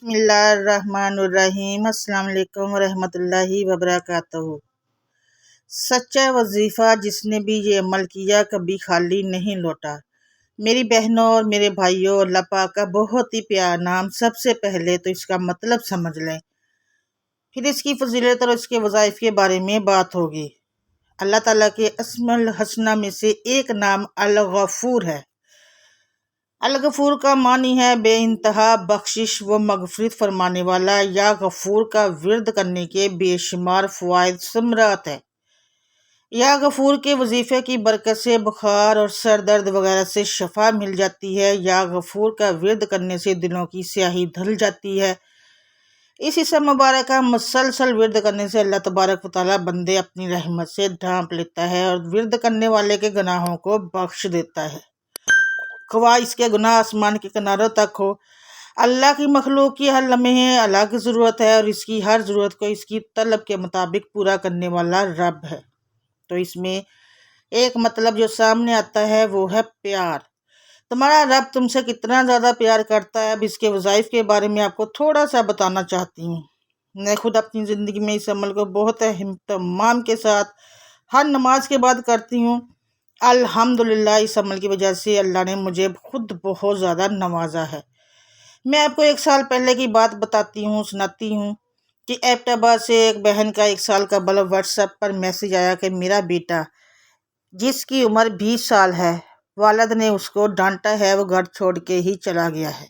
بسم اللہ الرحمن الرحیم۔ السلام علیکم ورحمۃ اللہ وبرکاتہ۔ سچا وظیفہ جس نے بھی یہ عمل کیا کبھی خالی نہیں لوٹا۔ میری بہنوں اور میرے بھائیوں، اللہ پاک کا بہت ہی پیارا نام۔ سب سے پہلے تو اس کا مطلب سمجھ لیں، پھر اس کی فضیلت اور اس کے وظائف کے بارے میں بات ہوگی۔ اللہ تعالیٰ کے اسماء الحسنی میں سے ایک نام الغفور ہے۔ الغفور کا معنی ہے بے انتہا بخشش و مغفرت فرمانے والا، یا غفور کا ورد کرنے کے بے شمار فوائد ثمرات ہے۔ یا غفور کے وظیفے کی برکت سے بخار اور سر درد وغیرہ سے شفا مل جاتی ہے۔ یا غفور کا ورد کرنے سے دلوں کی سیاہی دھل جاتی ہے۔ اس اسم مبارک کا مسلسل ورد کرنے سے اللہ تبارک و تعالیٰ بندے اپنی رحمت سے ڈھانپ لیتا ہے اور ورد کرنے والے کے گناہوں کو بخش دیتا ہے، خواہ اس کے گناہ آسمان کے کناروں تک ہو۔ اللہ کی مخلوق کی ہر لمحے الگ ضرورت ہے، اور اس کی ہر ضرورت کو اس کی طلب کے مطابق پورا کرنے والا رب ہے۔ تو اس میں ایک مطلب جو سامنے آتا ہے وہ ہے پیار۔ تمہارا رب تم سے کتنا زیادہ پیار کرتا ہے، اب اس کے وظائف کے بارے میں آپ کو تھوڑا سا بتانا چاہتی ہوں۔ میں خود اپنی زندگی میں اس عمل کو بہت اہتمام کے ساتھ ہر نماز کے بعد کرتی ہوں۔ الحمدللہ اس عمل کی وجہ سے اللہ نے مجھے خود بہت زیادہ نوازا ہے۔ میں آپ کو 1 سال پہلے کی بات بتاتی ہوں، سناتی ہوں کہ ایبٹ آباد سے ایک بہن کا 1 سال قبل واٹس ایپ پر میسج آیا کہ میرا بیٹا جس کی عمر 20 سال ہے، والد نے اس کو ڈانٹا ہے، وہ گھر چھوڑ کے ہی چلا گیا ہے۔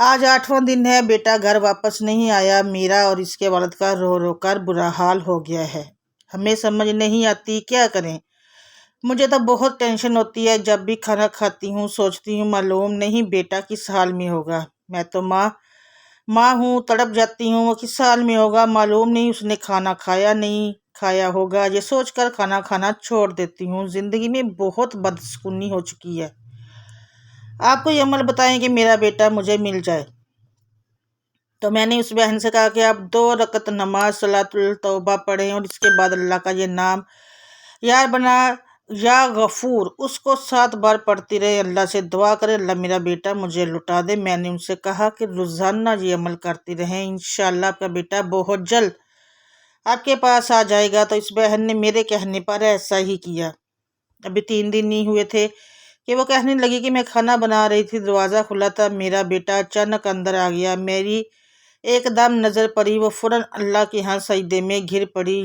آج 8واں دن ہے، بیٹا گھر واپس نہیں آیا۔ میرا اور اس کے والد کا رو رو کر برا حال ہو گیا ہے۔ ہمیں سمجھ نہیں آتی کیا کریں۔ مجھے تو بہت ٹینشن ہوتی ہے، جب بھی کھانا کھاتی ہوں سوچتی ہوں معلوم نہیں بیٹا کس حال میں ہوگا۔ میں تو ماں ہوں، تڑپ جاتی ہوں وہ کس حال میں ہوگا، معلوم نہیں اس نے کھانا کھایا نہیں کھایا ہوگا۔ یہ سوچ کر کھانا کھانا چھوڑ دیتی ہوں۔ زندگی میں بہت بدسکونی ہو چکی ہے۔ آپ کو یہ عمل بتائیں کہ میرا بیٹا مجھے مل جائے۔ تو میں نے اس بہن سے کہا کہ آپ 2 رکعت نماز صلاۃ التوبہ پڑھیں اور اس کے بعد اللہ کا یہ نام یا بنا یا غفور اس کو 7 بار پڑھتی رہے، اللہ سے دعا کرے اللہ میرا بیٹا مجھے لٹا دے۔ میں نے ان سے کہا کہ روزانہ یہ عمل کرتی رہیں، انشاءاللہ آپ کا بیٹا بہت جلد آپ کے پاس آ جائے گا۔ تو اس بہن نے میرے کہنے پر ایسا ہی کیا۔ ابھی 3 دن نہیں ہوئے تھے کہ وہ کہنے لگی کہ میں کھانا بنا رہی تھی، دروازہ کھلا تھا، میرا بیٹا اچانک اندر آ گیا، میری ایک دم نظر پڑی، وہ فوراً اللہ کے ہاں سجدے میں گر پڑی۔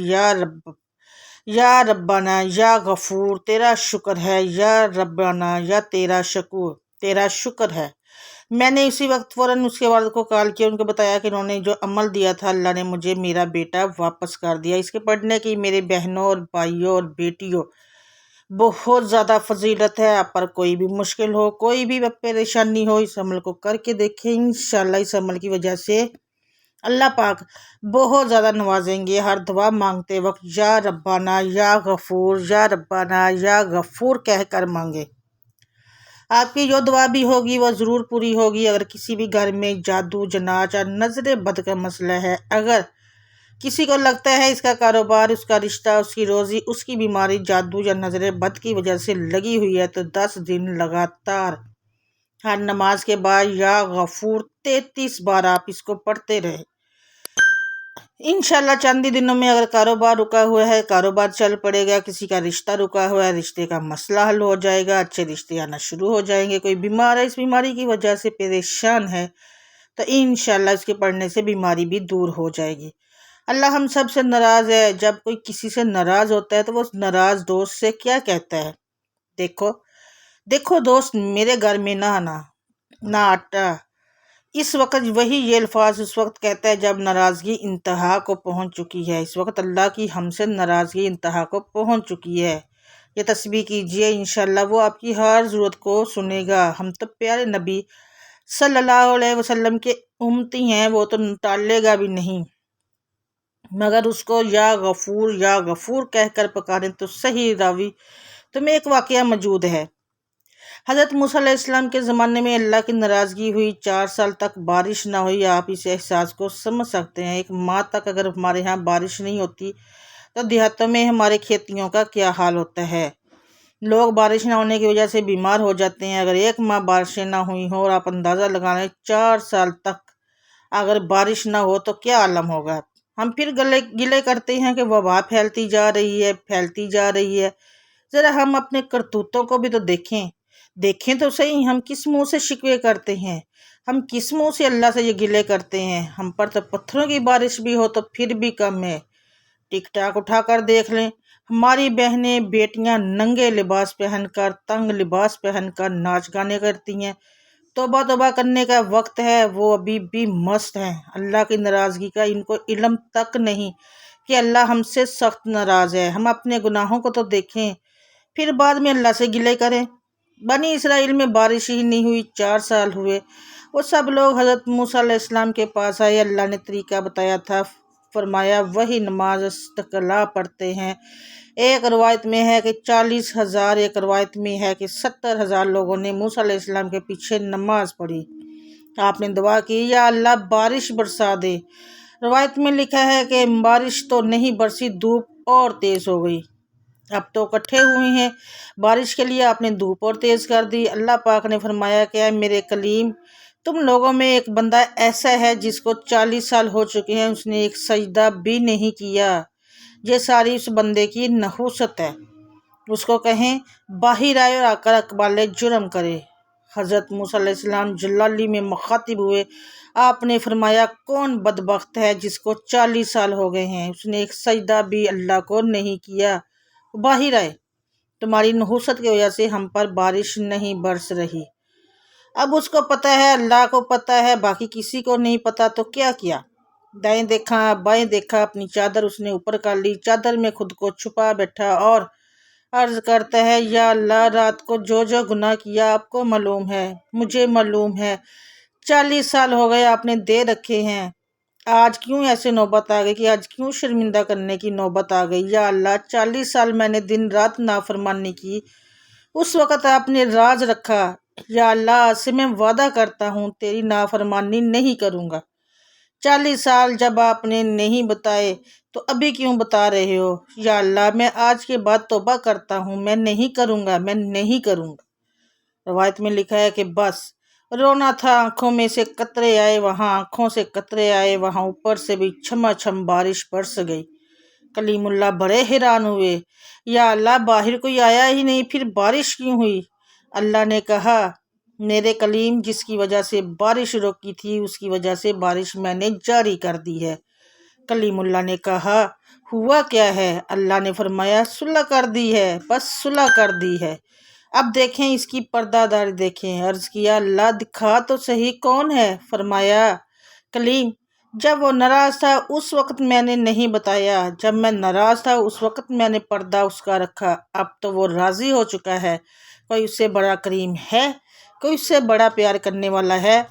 یا ربنا یا غفور تیرا شکر ہے، یا ربنا یا تیرا شکر ہے۔ میں نے اسی وقت فوراً اس کے والد کو کال کیا، ان کو بتایا کہ انہوں نے جو عمل دیا تھا اللہ نے مجھے میرا بیٹا واپس کر دیا۔ اس کے پڑھنے کی میرے بہنوں اور بھائیوں اور بیٹیوں بہت زیادہ فضیلت ہے۔ آپ پر کوئی بھی مشکل ہو، کوئی بھی پریشانی ہو، اس عمل کو کر کے دیکھیں، انشاءاللہ اس عمل کی وجہ سے اللہ پاک بہت زیادہ نوازیں گے۔ ہر دعا مانگتے وقت یا ربنا یا غفور یا ربنا یا غفور کہہ کر مانگے، آپ کی جو دعا بھی ہوگی وہ ضرور پوری ہوگی۔ اگر کسی بھی گھر میں جادو جناچ اور نظر بد کا مسئلہ ہے، اگر کسی کو لگتا ہے اس کا کاروبار، اس کا رشتہ، اس کی روزی، اس کی بیماری جادو یا نظر بد کی وجہ سے لگی ہوئی ہے، تو 10 دن لگاتار ہر نماز کے بعد یا غفور 33 بار آپ اس کو پڑھتے رہے۔ انشاءاللہ چند ہی دنوں میں اگر کاروبار رکا ہوا ہے کاروبار چل پڑے گا، کسی کا رشتہ رکا ہوا ہے رشتے کا مسئلہ حل ہو جائے گا، اچھے رشتے آنا شروع ہو جائیں گے۔ کوئی بیمار ہے اس بیماری کی وجہ سے پریشان ہے تو انشاءاللہ اس کے پڑھنے سے بیماری بھی دور ہو جائے گی۔ اللہ ہم سب سے ناراض ہے، جب کوئی کسی سے ناراض ہوتا ہے تو وہ ناراض دوست سے کیا کہتا ہے، دیکھو دوست میرے گھر میں نہ آنا، نہ آٹا۔ اس وقت وہی یہ الفاظ اس وقت کہتا ہے جب ناراضگی انتہا کو پہنچ چکی ہے۔ اس وقت اللہ کی ہم سے ناراضگی انتہا کو پہنچ چکی ہے۔ یہ تسبیح کیجئے، انشاءاللہ وہ آپ کی ہر ضرورت کو سنے گا۔ ہم تو پیارے نبی صلی اللہ علیہ وسلم کے امتی ہیں، وہ تو ٹالے گا بھی نہیں، مگر اس کو یا غفور کہہ کر پکاریں تو صحیح راوی تمہیں ایک واقعہ موجود ہے۔ حضرت موسیٰ علیہ السلام کے زمانے میں اللہ کی ناراضگی ہوئی، 4 سال تک بارش نہ ہوئی۔ آپ اس احساس کو سمجھ سکتے ہیں، 1 ماہ تک اگر ہمارے ہاں بارش نہیں ہوتی تو دیہاتوں میں ہمارے کھیتیوں کا کیا حال ہوتا ہے۔ لوگ بارش نہ ہونے کی وجہ سے بیمار ہو جاتے ہیں۔ اگر 1 ماہ بارشیں نہ ہوئی ہوں اور آپ اندازہ لگا لیں 4 سال تک اگر بارش نہ ہو تو کیا عالم ہوگا۔ ہم پھر گلے کرتے ہیں کہ وبا پھیلتی جا رہی ہے۔ ذرا ہم اپنے کرتوتوں کو بھی تو دیکھیں تو صحیح، ہم کس منہ سے شکوے کرتے ہیں، ہم کس منہ سے اللہ سے یہ گلے کرتے ہیں۔ ہم پر تو پتھروں کی بارش بھی ہو تو پھر بھی کم ہے۔ ٹک ٹاک اٹھا کر دیکھ لیں، ہماری بہنیں بیٹیاں ننگے لباس پہن کر، تنگ لباس پہن کر ناچ گانے کرتی ہیں۔ توبہ توبہ کرنے کا وقت ہے، وہ ابھی بھی مست ہیں۔ اللہ کی ناراضگی کا ان کو علم تک نہیں کہ اللہ ہم سے سخت ناراض ہے۔ ہم اپنے گناہوں کو تو دیکھیں، پھر بعد میں اللہ سے گلے کریں۔ بنی اسرائیل میں بارش ہی نہیں ہوئی، 4 سال ہوئے۔ وہ سب لوگ حضرت موسیٰ علیہ السلام کے پاس آئے، اللہ نے طریقہ بتایا تھا، فرمایا وہی نماز استقلا پڑھتے ہیں۔ ایک روایت میں ہے کہ 40,000، ایک روایت میں ہے کہ 70,000 لوگوں نے موسیٰ علیہ السلام کے پیچھے نماز پڑھی۔ آپ نے دعا کی، یا اللہ بارش برسا دے۔ روایت میں لکھا ہے کہ بارش تو نہیں برسی، دھوپ اور تیز ہو گئی۔ اب تو اکٹھے ہوئے ہیں بارش کے لیے، آپ نے دھوپ اور تیز کر دی۔ اللہ پاک نے فرمایا کہ اے میرے کلیم، تم لوگوں میں ایک بندہ ایسا ہے جس کو 40 سال ہو چکے ہیں، اس نے ایک سجدہ بھی نہیں کیا۔ یہ ساری اس بندے کی نحوست ہے، اس کو کہیں باہر آئے اور آ کر اقبال جرم کرے۔ حضرت موسیٰ علیہ السلام جلالی میں مخاطب ہوئے، آپ نے فرمایا کون بدبخت ہے جس کو 40 سال ہو گئے ہیں، اس نے ایک سجدہ بھی اللہ کو نہیں کیا، باہر آئے۔ تمہاری نحوست کی وجہ سے ہم پر بارش نہیں برس رہی۔ اب اس کو پتہ ہے، اللہ کو پتہ ہے، باقی کسی کو نہیں پتہ، تو کیا کیا؟ دائیں دیکھا بائیں دیکھا، اپنی چادر اس نے اوپر کر لی، چادر میں خود کو چھپا بیٹھا اور عرض کرتا ہے، یا اللہ رات کو جو جو گناہ کیا آپ کو معلوم ہے، مجھے معلوم ہے، 40 سال ہو گئے آپ نے دے رکھے ہیں، آج کیوں ایسے نوبت آ گئی کہ آج کیوں شرمندہ کرنے کی نوبت آ گئی۔ یا اللہ 40 سال میں نے دن رات نافرمانی کی، اس وقت آپ نے راز رکھا۔ یا اللہ آج سے میں وعدہ کرتا ہوں تیری نافرمانی نہیں کروں گا۔ 40 سال جب آپ نے نہیں بتائے تو ابھی کیوں بتا رہے ہو۔ یا اللہ میں آج کے بعد توبہ کرتا ہوں، میں نہیں کروں گا، میں نہیں کروں گا۔ روایت میں لکھا ہے کہ بس رونا تھا، آنکھوں میں سے قطرے آئے، وہاں آنکھوں سے قطرے آئے، وہاں اوپر سے بھی چھما چھم بارش برس گئی۔ کلیم اللہ بڑے حیران ہوئے، یا اللہ باہر کوئی آیا ہی نہیں، پھر بارش کیوں ہوئی؟ اللہ نے کہا، میرے کلیم جس کی وجہ سے بارش روکی تھی اس کی وجہ سے بارش میں نے جاری کر دی ہے۔ کلیم اللہ نے کہا، ہوا کیا ہے؟ اللہ نے فرمایا صلح کر دی ہے، بس صلح کر دی ہے، اب دیکھیں اس کی پردہ داری دیکھیں۔ عرض کیا، اللہ دکھا تو صحیح کون ہے؟ فرمایا، کلیم جب وہ ناراض تھا اس وقت میں نے نہیں بتایا، جب میں ناراض تھا اس وقت میں نے پردہ اس کا رکھا، اب تو وہ راضی ہو چکا ہے۔ کوئی اس سے بڑا کریم ہے؟ کوئی اس سے بڑا پیار کرنے والا ہے؟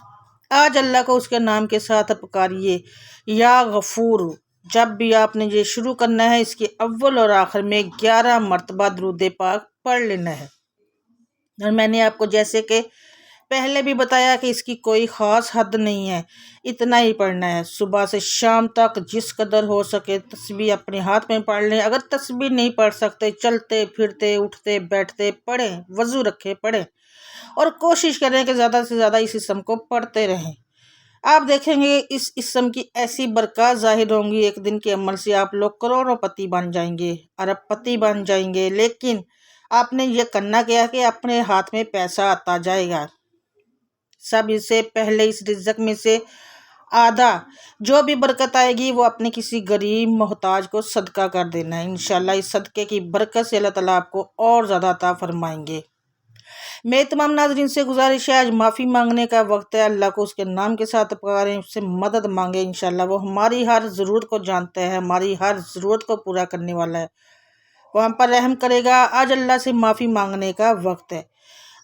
آج اللہ کو اس کے نام کے ساتھ پکاریے، یا غفور۔ جب بھی آپ نے یہ شروع کرنا ہے، اس کے اول اور آخر میں 11 مرتبہ درود پاک پڑھ لینا ہے۔ اور میں نے آپ کو جیسے کہ پہلے بھی بتایا کہ اس کی کوئی خاص حد نہیں ہے، اتنا ہی پڑھنا ہے، صبح سے شام تک جس قدر ہو سکے۔ تسبیح اپنے ہاتھ میں پڑھ لیں، اگر تسبیح نہیں پڑھ سکتے چلتے پھرتے اٹھتے بیٹھتے پڑھیں، وضو رکھے پڑھیں، اور کوشش کریں کہ زیادہ سے زیادہ اس اسم کو پڑھتے رہیں۔ آپ دیکھیں گے اس اسم کی ایسی برکات ظاہر ہوں گی، ایک دن کے عمل سے آپ لوگ کروڑوں پتی بن جائیں گے، ارب پتی بن جائیں گے۔ لیکن آپ نے یہ کرنا کیا کہ اپنے ہاتھ میں پیسہ آتا جائے گا، سب سے پہلے اس رزق میں سے آدھا جو بھی برکت آئے گی وہ اپنے کسی غریب محتاج کو صدقہ کر دینا ہے۔ انشاءاللہ اس صدقے کی برکت سے اللہ تعالیٰ آپ کو اور زیادہ عطا فرمائیں گے۔ میرے تمام ناظرین سے گزارش ہے، آج معافی مانگنے کا وقت ہے، اللہ کو اس کے نام کے ساتھ پکاریں، اس سے مدد مانگیں، انشاءاللہ وہ ہماری ہر ضرورت کو جانتا ہے، ہماری ہر ضرورت کو پورا کرنے والا ہے، وہ ہم پر رحم کرے گا۔ آج اللہ سے معافی مانگنے کا وقت ہے،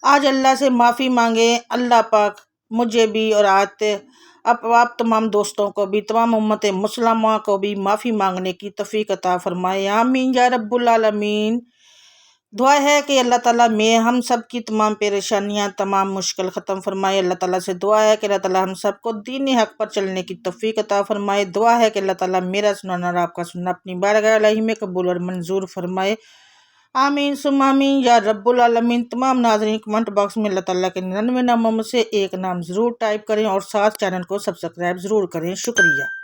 آج اللہ سے معافی مانگیں۔ اللہ پاک مجھے بھی اور آپ تمام دوستوں کو بھی، تمام امت مسلمہ کو بھی معافی مانگنے کی توفیق عطا فرمائے، آمین یا رب العالمین۔ دعا ہے کہ اللہ تعالیٰ میں ہم سب کی تمام پریشانیاں، تمام مشکل ختم فرمائے۔ اللہ تعالیٰ سے دعا ہے کہ اللہ تعالیٰ ہم سب کو دین حق پر چلنے کی توفیق عطا فرمائے۔ دعا ہے کہ اللہ تعالیٰ میرا سننا اور آپ کا سننا اپنی بارگاہ الہی میں قبول اور منظور فرمائے۔ آمین ثم آمین یا رب العالمین۔ تمام ناظرین کمنٹ باکس میں اللہ تعالیٰ کے 99 ناموں میں سے ایک نام ضرور ٹائپ کریں اور ساتھ چینل کو سبسکرائب ضرور کریں۔ شکریہ۔